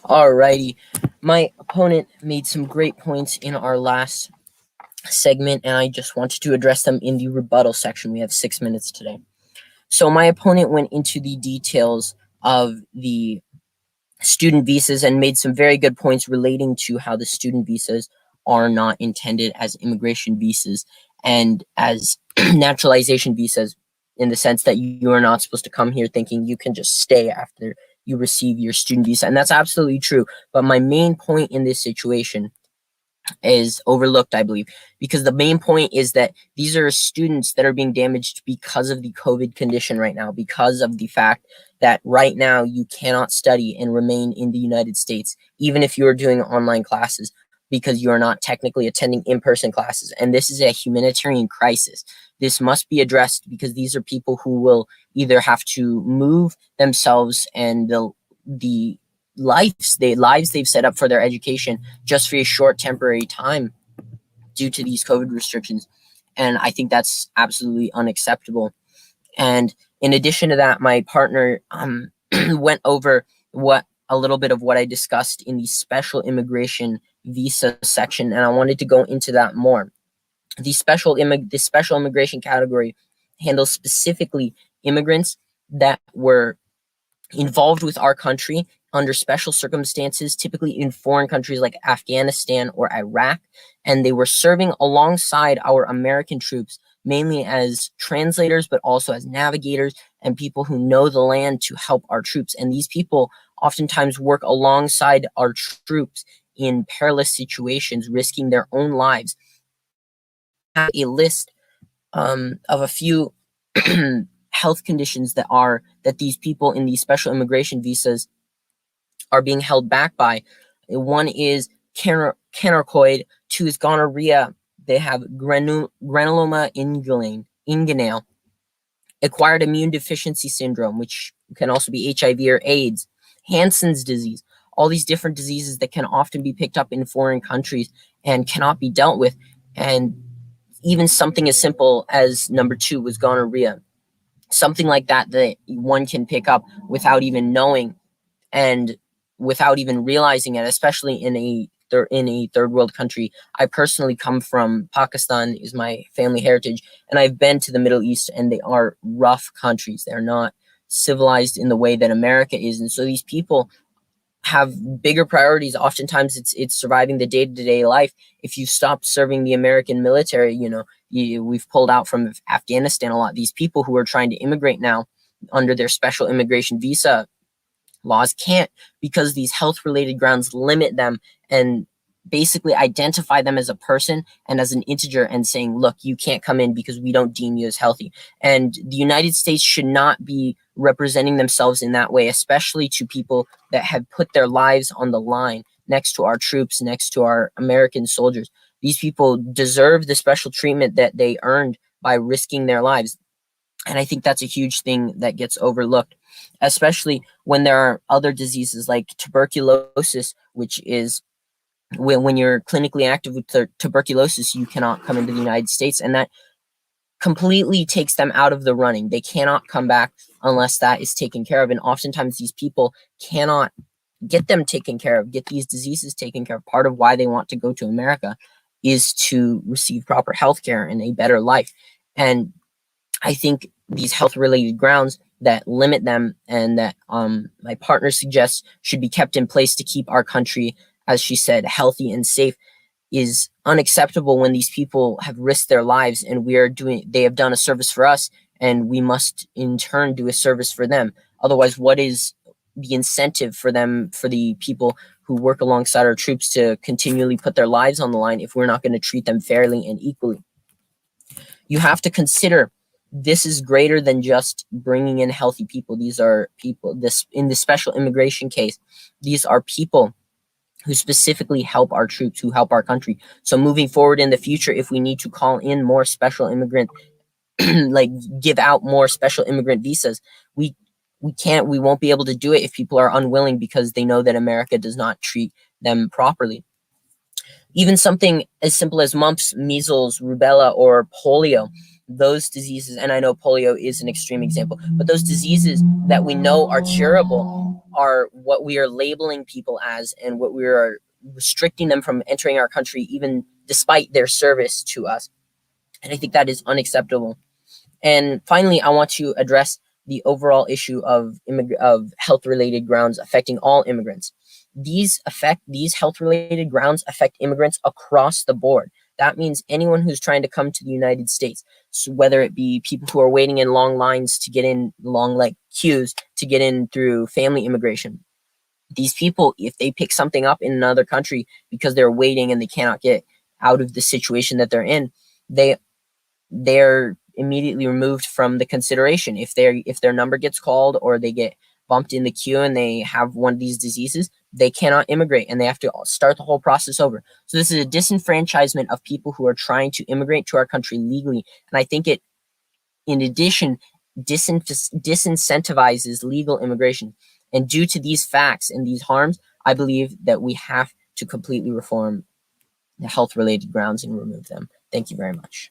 Alrighty, my opponent made some great points in our last segment, and I just wanted to address them in the rebuttal section. We have 6 minutes today. So my opponent went into the details of the student visas and made some very good points relating to how the student visas are not intended as immigration visas and as naturalization visas, in the sense that you are not supposed to come here thinking you can just stay after you receive your student visa. And that's absolutely true. But my main point in this situation is overlooked, I believe, because the main point is that these are students that are being damaged because of the COVID condition right now, because of the fact that right now you cannot study and remain in the United States, even if you are doing online classes, because you are not technically attending in-person classes. And this is a humanitarian crisis. This must be addressed because these are people who will either have to move themselves and the lives they've set up for their education just for a short temporary time due to these COVID restrictions. And I think that's absolutely unacceptable. And in addition to that, my partner went over a little bit of what I discussed in the special immigration visa section, and I wanted to go into that more. The special immigration category handles specifically immigrants that were involved with our country under special circumstances, typically in foreign countries like Afghanistan or Iraq, and they were serving alongside our American troops, mainly as translators, but also as navigators and people who know the land to help our troops. And these people oftentimes work alongside our troops in perilous situations, risking their own lives. I have a list of a few health conditions that these people in these special immigration visas are being held back by. One is canarcoid, two is gonorrhea, they have granuloma inguinale, acquired immune deficiency syndrome, which can also be HIV or AIDS, Hansen's disease, all these different diseases that can often be picked up in foreign countries and cannot be dealt with. And even something as simple as number 2 was gonorrhea, something like that one can pick up without even knowing and without even realizing it, especially in a third world country. I personally come from Pakistan, is my family heritage, and I've been to the Middle East, and they are rough countries. They're not civilized in the way that America is. And so these people have bigger priorities. Oftentimes it's surviving the day-to-day life. If you stop serving the American military, we've pulled out from Afghanistan a lot. These people who are trying to immigrate now under their special immigration visa laws can't, because these health-related grounds limit them and basically identify them as a person and as an integer, and saying, look, you can't come in because we don't deem you as healthy. And the United States should not be representing themselves in that way, especially to people that have put their lives on the line next to our troops, next to our American soldiers. These people deserve the special treatment that they earned by risking their lives. And I think that's a huge thing that gets overlooked, especially when there are other diseases like tuberculosis, which is when you're clinically active with tuberculosis, you cannot come into the United States, and that completely takes them out of the running. They cannot come back unless that is taken care of. And oftentimes these people cannot get them taken care of, get these diseases taken care of. Part of why they want to go to America is to receive proper health care and a better life. And I think these health-related grounds that limit them and that my partner suggests should be kept in place to keep our country, as she said, healthy and safe, is unacceptable when these people have risked their lives and they have done a service for us, and we must in turn do a service for them. Otherwise, what is the incentive for the people who work alongside our troops to continually put their lives on the line if we're not going to treat them fairly and equally? You have to consider this is greater than just bringing in healthy people. These are people, in the special immigration case, these are people who specifically help our troops, who help our country. So moving forward in the future, if we need to call in more special immigrant, like give out more special immigrant visas, we won't be able to do it if people are unwilling, because they know that America does not treat them properly. Even something as simple as mumps, measles, rubella, or polio. those diseases, and I know polio is an extreme example, but those diseases that we know are curable are what we are labeling people as, and what we are restricting them from entering our country, even despite their service to us. And I think that is unacceptable. And finally, I want to address the overall issue of health-related grounds affecting all immigrants. These health-related grounds affect immigrants across the board. That means anyone who's trying to come to the United States, so whether it be people who are waiting in long lines to get in, long like queues to get in through family immigration. These people, if they pick something up in another country because they're waiting and they cannot get out of the situation that they're in, they're immediately removed from the consideration. If their number gets called, or they get bumped in the queue and they have one of these diseases, they cannot immigrate and they have to start the whole process over. So this is a disenfranchisement of people who are trying to immigrate to our country legally. And I think it, in addition, disincentivizes legal immigration. And due to these facts and these harms, I believe that we have to completely reform the health-related grounds and remove them. Thank you very much.